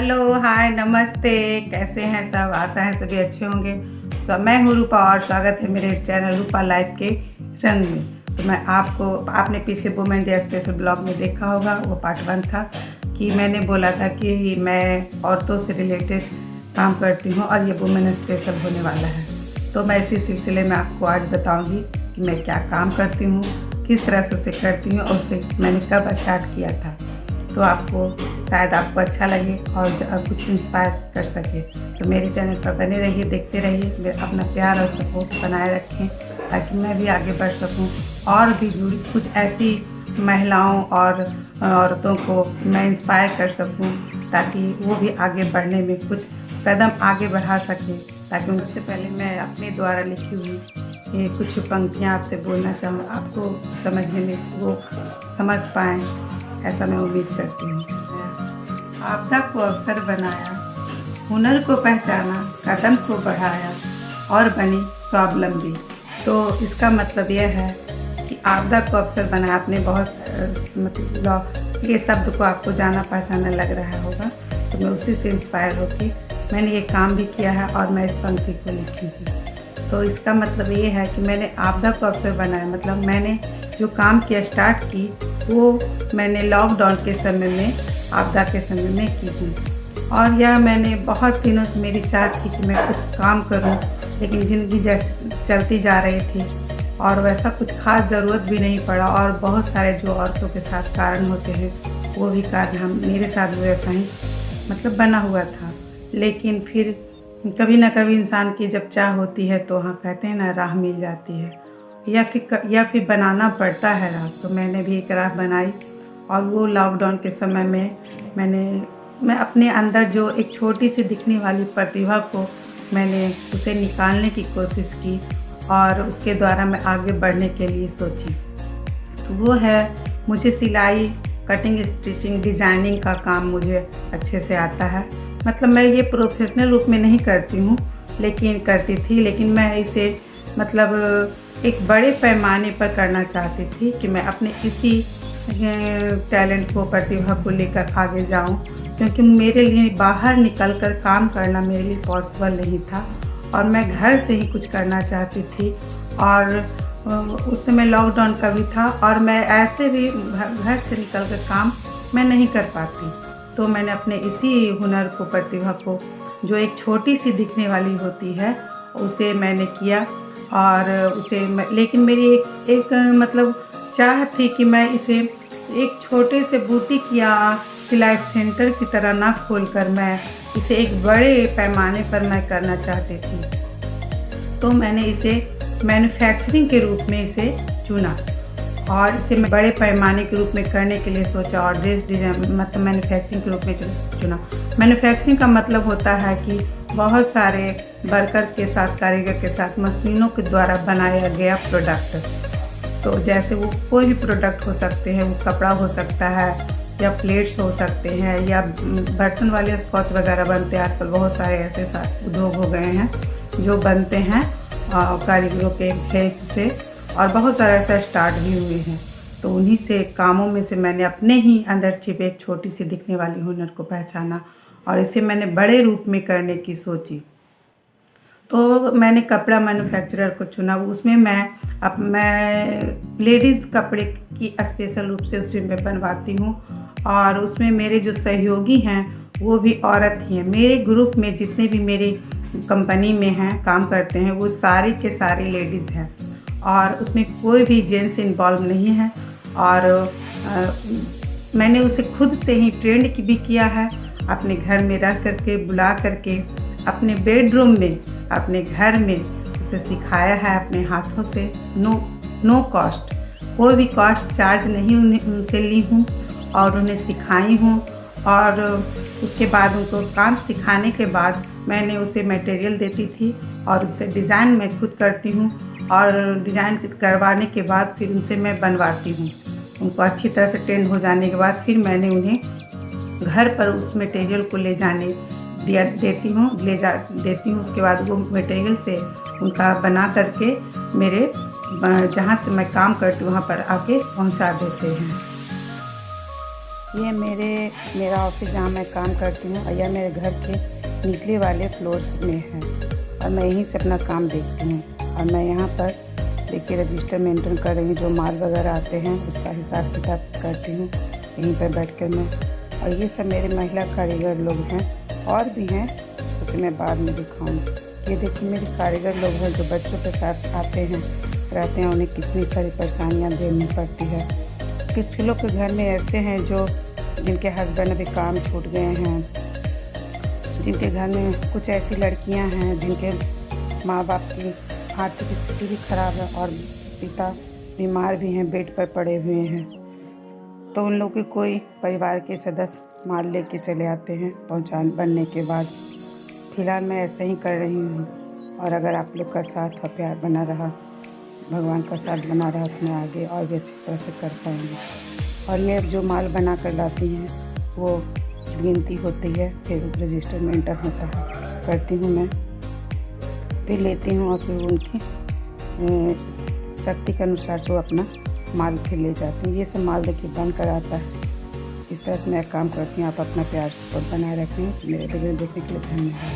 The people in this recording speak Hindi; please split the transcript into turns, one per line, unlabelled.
हेलो, हाय, नमस्ते। कैसे हैं सब? आशा है सभी अच्छे होंगे। मैं हूँ रूपा और स्वागत है मेरे चैनल रूपा लाइफ के रंग में। तो मैं आपने पिछले वुमेन डे स्पेशल ब्लॉग में देखा होगा, वो पार्ट 1 था कि मैंने बोला था कि मैं औरतों से रिलेटेड काम करती हूँ और ये वुमेन स्पेशल होने वाला है। तो मैं इसी सिलसिले में आपको आज बताऊँगी कि मैं क्या काम करती हूँ, किस तरह से उसे करती हूँ और उसे मैंने कब स्टार्ट किया था। तो शायद आपको अच्छा लगे और कुछ इंस्पायर कर सके। तो मेरे चैनल पर बने रहिए, देखते रहिए, अपना प्यार और सपोर्ट बनाए रखें ताकि मैं भी आगे बढ़ सकूं और भी जुड़ी कुछ ऐसी महिलाओं और औरतों को मैं इंस्पायर कर सकूं ताकि वो भी आगे बढ़ने में कुछ कदम आगे बढ़ा सकें। ताकि उनसे पहले मैं अपने द्वारा लिखी हुई ये कुछ पंक्तियाँ आपसे बोलना चाहूँ, आपको समझने में वो समझ पाएँ, ऐसा मैं उम्मीद करती हूँ। आपदा को अवसर बनाया, हुनर को पहचाना, कदम को बढ़ाया और बनी स्वावलंबी। तो इसका मतलब यह है कि आपदा को अवसर बनाया। आपने बहुत मतलब ये शब्द को आपको जाना पहचाना लग रहा होगा, तो मैं उसी से इंस्पायर होकर मैंने ये काम भी किया है और मैं इस पंक्ति को लिखी हूँ। तो इसका मतलब ये है कि मैंने आपदा को अवसर बनाया, मतलब मैंने जो काम किया, स्टार्ट की, वो मैंने लॉकडाउन के समय में, आपदा के समय में की थी। और यह मैंने बहुत दिनों से मेरी चाह थी कि मैं कुछ काम करूं, लेकिन ज़िंदगी जैसे चलती जा रही थी और वैसा कुछ खास ज़रूरत भी नहीं पड़ा। और बहुत सारे जो औरतों के साथ कारण होते हैं वो भी कारण मेरे साथ भी वैसा ही मतलब बना हुआ था। लेकिन फिर कभी ना कभी इंसान की जब चाह होती है तो हाँ, कहते हैं ना, राह मिल जाती है या फिर बनाना पड़ता है राह। तो मैंने भी एक राह बनाई और वो लॉकडाउन के समय में मैं अपने अंदर जो एक छोटी सी दिखने वाली प्रतिभा को मैंने उसे निकालने की कोशिश की और उसके द्वारा मैं आगे बढ़ने के लिए सोची। तो वो है, मुझे सिलाई, कटिंग, स्टिचिंग, डिज़ाइनिंग का काम मुझे अच्छे से आता है। मतलब मैं ये प्रोफेशनल रूप में नहीं करती हूँ, लेकिन करती थी। लेकिन मैं इसे मतलब एक बड़े पैमाने पर करना चाहती थी कि मैं अपने इसी टैलेंट को, प्रतिभा को लेकर आगे जाऊं, क्योंकि मेरे लिए बाहर निकलकर काम करना मेरे लिए पॉसिबल नहीं था और मैं घर से ही कुछ करना चाहती थी। और उस समय लॉकडाउन का भी था और मैं ऐसे भी घर से निकलकर काम मैं नहीं कर पाती। तो मैंने अपने इसी हुनर को, प्रतिभा को, जो एक छोटी सी दिखने वाली होती है, उसे मैंने किया। और लेकिन मेरी एक मतलब चाह थी कि मैं इसे एक छोटे से बुटीक या सिलाई सेंटर की तरह ना खोलकर मैं इसे एक बड़े पैमाने पर मैं करना चाहती थी। तो मैंने इसे मैन्युफैक्चरिंग के रूप में इसे चुना और इसे मैं बड़े पैमाने के रूप में करने के लिए सोचा और ड्रेस डिज़ाइन मतलब मैन्युफैक्चरिंग के रूप में चुना। मैन्युफैक्चरिंग का मतलब होता है कि बहुत सारे वर्कर के साथ, कारीगर के साथ, मशीनों के द्वारा बनाया गया प्रोडक्ट। तो जैसे वो कोई भी प्रोडक्ट हो सकते हैं, वो कपड़ा हो सकता है या प्लेट्स हो सकते हैं या बर्तन वाले स्कॉच वगैरह बनते हैं। आजकल बहुत सारे ऐसे उद्योग हो गए हैं जो बनते हैं कारीगरों के हेल्प से, और बहुत सारे ऐसा स्टार्ट भी हुए हैं। तो उन्हीं से कामों में से मैंने अपने ही अंदर छिपे एक छोटी सी दिखने वाली हुनर को पहचाना और इसे मैंने बड़े रूप में करने की सोची। तो मैंने कपड़ा मैन्युफैक्चरर को चुना। उसमें मैं लेडीज़ कपड़े की स्पेशल रूप से उसमें मैं बनवाती हूँ और उसमें मेरे जो सहयोगी हैं वो भी औरत ही हैं। मेरे ग्रुप में जितने भी मेरी कंपनी में हैं, काम करते हैं, वो सारे के सारे लेडीज़ हैं और उसमें कोई भी जेंट्स इन्वॉल्व नहीं है। और मैंने उसे खुद से ही ट्रेंड भी किया है, अपने घर में रह करके, बुला करके, अपने बेडरूम में, अपने घर में उसे सिखाया है अपने हाथों से। नो कॉस्ट, कोई भी कॉस्ट चार्ज नहीं उनसे ली हूँ और उन्हें सिखाई हूँ। और उसके बाद उनको काम सिखाने के बाद मैंने उसे मटेरियल देती थी और उससे डिज़ाइन मैं खुद करती हूँ और डिज़ाइन करवाने के बाद फिर उनसे मैं बनवाती हूँ। उनको अच्छी तरह से ट्रेंड हो जाने के बाद फिर मैंने उन्हें घर पर उस मटेरियल को ले जाने देती हूँ। उसके बाद वो मटेरियल से उनका बना करके मेरे जहाँ से मैं काम करती हूँ वहाँ पर आके पहुँचा देते हैं। ये मेरा ऑफिस जहाँ मैं काम करती हूँ, यह मेरे घर के निचले वाले फ्लोर्स में है और मैं यहीं से अपना काम देखती हूँ। और मैं यहाँ पर देखिए रजिस्टर मेंटेन कर रही हूँ, जो माल वगैरह आते हैं उसका हिसाब किताब करती हूँ यहीं पर बैठकर मैं। और ये सब मेरे महिला कारीगर लोग हैं, और भी हैं, उसे मैं बाद में दिखाऊँगी। ये देखिए मेरे कारीगर लोग हैं जो बच्चों के साथ आते हैं रहते हैं, उन्हें कितनी सारी परेशानियाँ देनी पड़ती है। कुछ लोग के घर में ऐसे हैं जिनके हस्बैंड अभी काम छूट गए हैं, जिनके घर में कुछ ऐसी लड़कियां हैं जिनके माँ बाप की आर्थिक स्थिति भी खराब है और पिता बीमार भी हैं, बेड पर पड़े हुए हैं। तो उन लोग के कोई परिवार के सदस्य माल लेके चले आते हैं बनने के बाद। फिलहाल मैं ऐसे ही कर रही हूँ, और अगर आप लोग का साथ और प्यार बना रहा, भगवान का साथ बना रहा, तो मैं आगे और भी अच्छी तरह से कर पाऊँगी। और ये जो माल बना कर लाती हैं वो गिनती होती है, फिर रजिस्टर में एंटर होता है, करती हूँ मैं, फिर लेती हूँ और फिर उनकी शक्ति के अनुसार से वो अपना माल फिर ले जाते हैं। ये सब माल देखिए बन कर आता है। इस तरह से मैं काम करती हूँ। आप अपना प्यार सपोर्ट बनाए रखें। मेरे वीडियो देखने के लिए धन्यवाद।